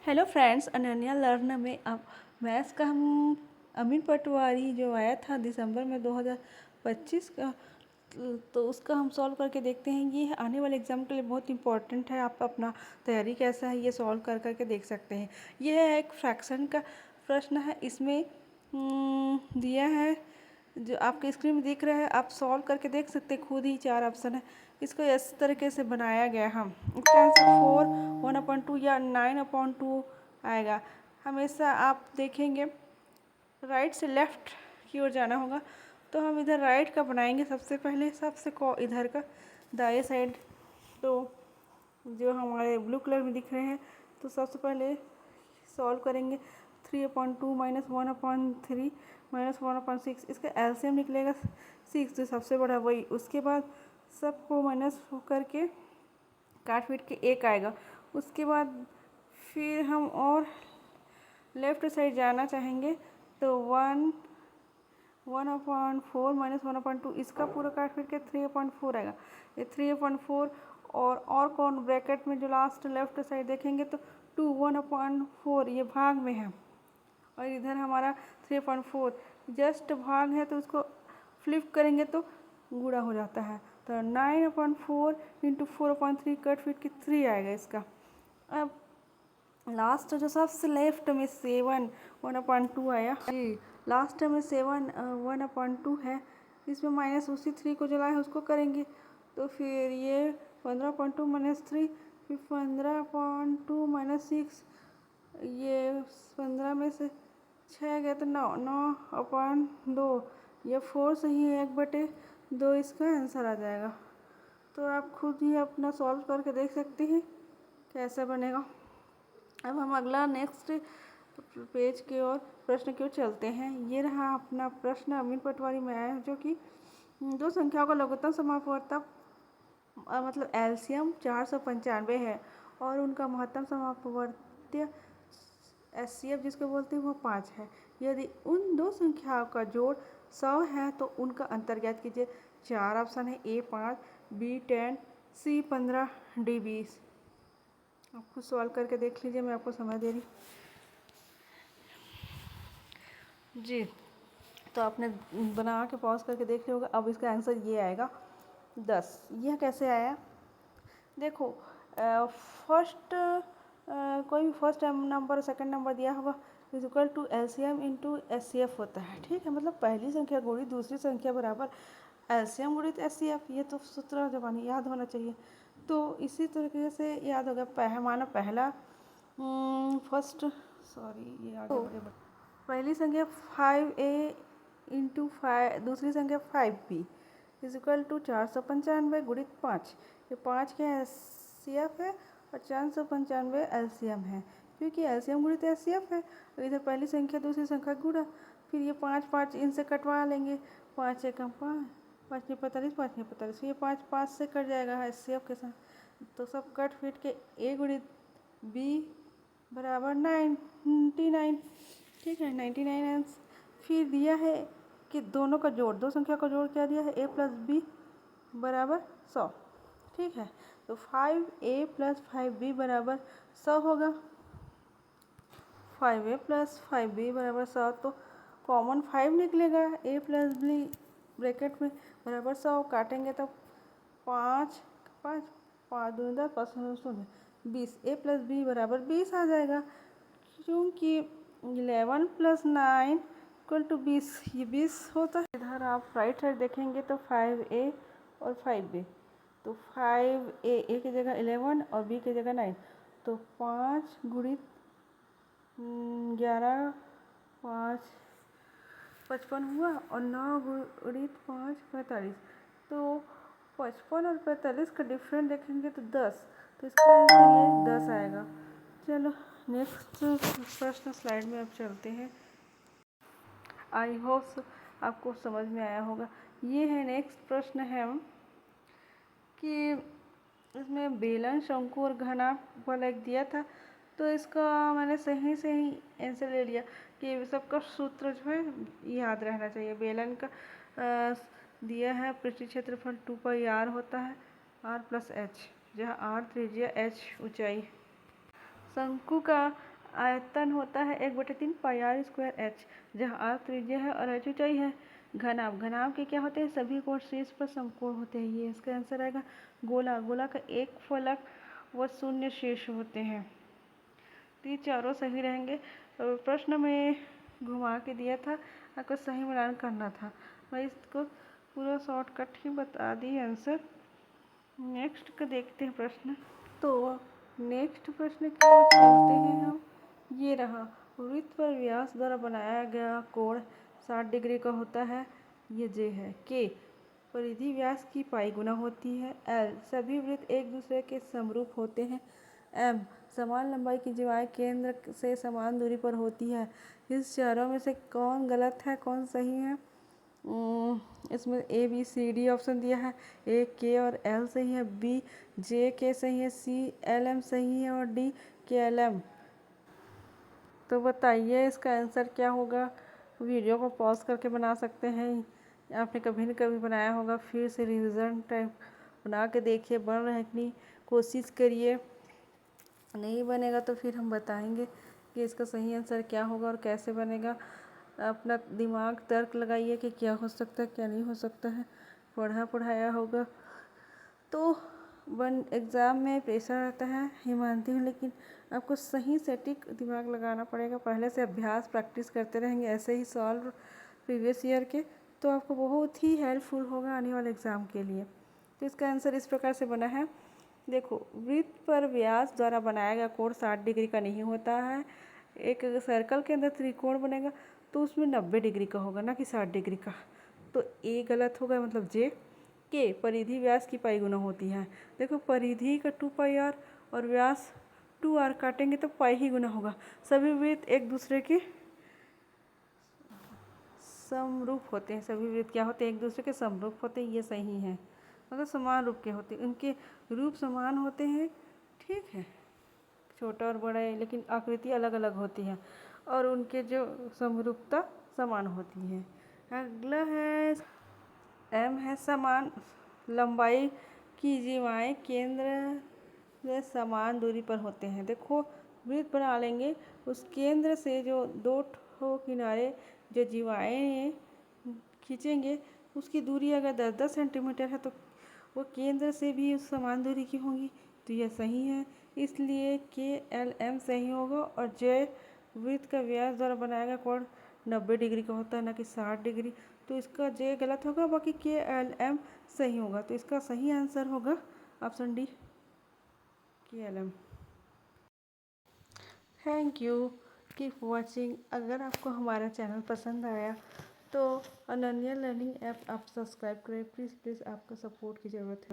Hello friends, Ananya learner में अब maths का हम अमीन पटवारी जो आया था दिसंबर में 2025 का, तो उसका हम सॉल्व करके देखते हैं। ये आने वाले एग्ज़ाम के लिए बहुत इंपॉर्टेंट है। आप अपना तैयारी कैसा है ये सॉल्व कर करके देख सकते हैं। यह है एक फ्रैक्शन का प्रश्न है। इसमें दिया है जो आपके स्क्रीन में दिख रहा है, आप सॉल्व करके देख सकते हैं। खुद ही 4 ऑप्शन है। इसको इस तरीके से बनाया गया है। इसका आंसर 4 1/2 या 9/2 आएगा। हमेशा आप देखेंगे राइट से लेफ़्ट की ओर जाना होगा, तो हम इधर राइट का बनाएंगे सबसे पहले। सबसे इधर का दाएं साइड, तो जो हमारे ब्लू कलर में दिख रहे हैं, तो सबसे पहले सॉल्व करेंगे। 3/2 -1/3 -1/6, इसका एलसीएम निकलेगा 6, जो सबसे बड़ा वही। उसके बाद सबको माइनस करके काट पीट के 1 आएगा। उसके बाद फिर हम और लेफ़्ट साइड जाना चाहेंगे, तो 1/4 -1/2, इसका पूरा काट पीट के 3/4 आएगा। ये 3/4 और कौन ब्रैकेट में जो लास्ट लेफ्ट साइड देखेंगे तो 2 1/4 ये भाग में है, और इधर हमारा 3/4 जस्ट भाग है, तो उसको फ्लिप करेंगे तो गुणा हो जाता है। तो 9/4 इंटू 4/3 कट फिट के 3 आएगा इसका। अब लास्ट जो सबसे लेफ्ट में 7 1/2 आया जी। लास्ट में 7 1/2 है। इसमें माइनस उसी 3 को जो लाए उसको करेंगे, तो फिर ये 15/2 -3, फिर 15/2 -6, ये 15 में से 6 गया तो 9 9/2, ये 4 सही है, 1/2 इसका आंसर आ जाएगा। तो आप खुद ही अपना सॉल्व करके देख सकते हैं कैसा बनेगा। अब हम अगला नेक्स्ट पेज की ओर प्रश्न की ओर चलते हैं। ये रहा अपना प्रश्न अमीन पटवारी में आया है, जो कि दो संख्याओं का लघुत्तम समापवर्तक मतलब एलसीएम 495 है, और उनका महत्तम समापवर्त्य एचसीएफ जिसको बोलते हैं वो 5 है। यदि उन दो संख्याओं का जोड़ 100 है तो उनका अंतर ज्ञात कीजिए। 4 ऑप्शन है, ए 5, बी 10, सी 15, डी 20। आप खुद सॉल्व करके देख लीजिए, मैं आपको समय दे रही जी। तो आपने बना के पॉज करके देख लिया होगा। अब इसका आंसर ये आएगा 10। यह कैसे आया देखो, फर्स्ट कोई भी फर्स्ट नंबर सेकंड नंबर दिया होगा is equal to LCM into HCF होता है। ठीक है, मतलब पहली संख्या गुणित दूसरी संख्या बराबर एलसीएम गुणित एचसीएफ। ये तो सूत्र जबानी याद होना चाहिए। तो इसी तरीके से याद होगा। माना पहला फर्स्ट सॉरी ये आगे बढ़े पहली संख्या 5a इंटू 5, दूसरी संख्या 5b इज इक्वल टू 495 गुणित 5। ये 5 क्या है, एचसीएफ है, और 495 एलसीएम है, क्योंकि एलसीएम गुणित एचसीएफ है। इधर पहली संख्या दूसरी संख्या गुणा, फिर ये 5 5 इनसे कटवा लेंगे। 5 एकम 5, 5 नहीं 45, 5 नहीं 45, ये 5 5 से कट जाएगा एचसीएफ के साथ। तो सब कट फिट के ए गुणित बी बराबर 99। ठीक है, 99 आंसर। फिर दिया है कि दोनों का जोड़, दो संख्या का जोड़ क्या दिया है, a प्लस बी बराबर 100। ठीक है, तो 5a प्लस 5b बराबर 100 होगा। 5a प्लस 5b बराबर 100, तो कॉमन 5 निकलेगा। a प्लस b ब्रैकेट में बराबर 100 काटेंगे तो 5 5 5 2 10 5 शून्य 20। a प्लस b बराबर 20 आ जाएगा, क्योंकि 11 प्लस 9 इक्वल टू 20, ये 20 होता है। इधर आप राइट साइड देखेंगे तो 5a और 5b, तो 5a की जगह 11 और b की जगह 9, तो 5 गुणित 11 5 55 हुआ, और 9 गुणित 5 45। तो 55 और 45 का डिफरेंस देखेंगे तो 10, तो इसका आंसर ये 10 आएगा। चलो नेक्स्ट प्रश्न स्लाइड में अब चलते हैं। आई होप आपको समझ में आया होगा। ये है नेक्स्ट प्रश्न है कि इसमें बेलन, शंकु और घनाभ वाला एक दिया था, तो इसका मैंने सही आंसर ले लिया कि सबका सूत्र जो है याद रहना चाहिए। बेलन का दिया है पृष्ठीय क्षेत्रफल 2πr होता है, r प्लस h, जहाँ r त्रिज्या h ऊंचाई। शंकु का आयतन होता है 1/3 पाई आर स्क्वायर एच, जहाँ आर त्रिज्या है और एच ऊंचाई है। घनाभ, घनाभ के क्या होते हैं, सभी कोण शीर्ष पर समकोण होते हैं, ये इसका आंसर आएगा। गोला, गोला का एक फलक व शून्य शीर्ष होते हैं। तो ये चारों सही रहेंगे। प्रश्न में घुमा के दिया था, आपको सही मिलान करना था। मैं इसको पूरा शॉर्टकट ही बता दी आंसर। नेक्स्ट का देखते हैं प्रश्न। तो नेक्स्ट प्रश्न की ओर चलते हैं हम। ये रहा, वृत्त पर व्यास द्वारा बनाया गया कोण 60 डिग्री का होता है, ये जे है। के, परिधि व्यास की पाई गुना होती है। एल, सभी वृत्त एक दूसरे के समरूप होते हैं। एम, समान लंबाई की जीवाएं केंद्र से समान दूरी पर होती है। इस चारों में से कौन गलत है, कौन सही है? इसमें A B C D option दिया है। ए के और एल सही है, बी जे के सही है, सी एल एम सही है और डी के एल एम। तो बताइए इसका आंसर क्या होगा? वीडियो को पॉज करके बना सकते हैं, आपने कभी न कभी बनाया होगा, फिर से रिविज़न टाइप बना के देखिए बन रहा है कि नहीं, कोशिश करिए। नहीं बनेगा तो फिर हम बताएंगे कि इसका सही आंसर क्या होगा और कैसे बनेगा। अपना दिमाग तर्क लगाइए कि क्या हो सकता है क्या नहीं हो सकता है, पढ़ाया होगा तो एग्ज़ाम में प्रेशर रहता है, ये मानती हूँ, लेकिन आपको सही सटीक दिमाग लगाना पड़ेगा। पहले से अभ्यास प्रैक्टिस करते रहेंगे ऐसे ही सॉल्व प्रीवियस ईयर के, तो आपको बहुत ही हेल्पफुल होगा आने वाले एग्ज़ाम के लिए। तो इसका आंसर इस प्रकार से बना है। देखो, वृत्त पर व्यास द्वारा बनाया गया कोण 60 डिग्री का नहीं होता है। एक सर्कल के अंदर त्रिकोण बनेगा तो उसमें 90 डिग्री का होगा, ना कि 60 डिग्री का। तो ए गलत होगा, मतलब जे। के, परिधि व्यास की पाई गुना होती है। देखो, परिधि का 2 पाई आर और व्यास 2 आर काटेंगे तो पाई ही गुना होगा। सभी वृत्त एक दूसरे के समरूप होते हैं। सभी वृत्त क्या होते हैं, एक दूसरे के समरूप होते हैं, ये सही है। मतलब समान रूप के होते हैं, उनके रूप समान होते हैं, ठीक है, छोटा और बड़ा है, लेकिन आकृति अलग अलग होती है और उनके जो समरूपता समान होती है। अगला है एम है, समान लंबाई की जीवाएं केंद्र से समान दूरी पर होते हैं। देखो, वृत्त बना लेंगे, उस केंद्र से जो दो ठो किनारे जो जीवाएं खींचेंगे उसकी दूरी अगर 10-10 सेंटीमीटर है तो वो केंद्र से भी उस समान दूरी की होंगी, तो यह सही है। इसलिए के एल एम सही होगा और जे, वृत्त का व्यास द्वारा बनाया गया कोण 90 डिग्री का होता है, ना कि 60 डिग्री, तो इसका जे गलत होगा, बाकी के एल एम सही होगा। तो इसका सही आंसर होगा option D, K L M. Thank you, keep watching. अगर आपको हमारा चैनल पसंद आया तो अनन्या लर्निंग ऐप आप सब्सक्राइब करें, प्लीज़ प्लीज़, आपका सपोर्ट की ज़रूरत है।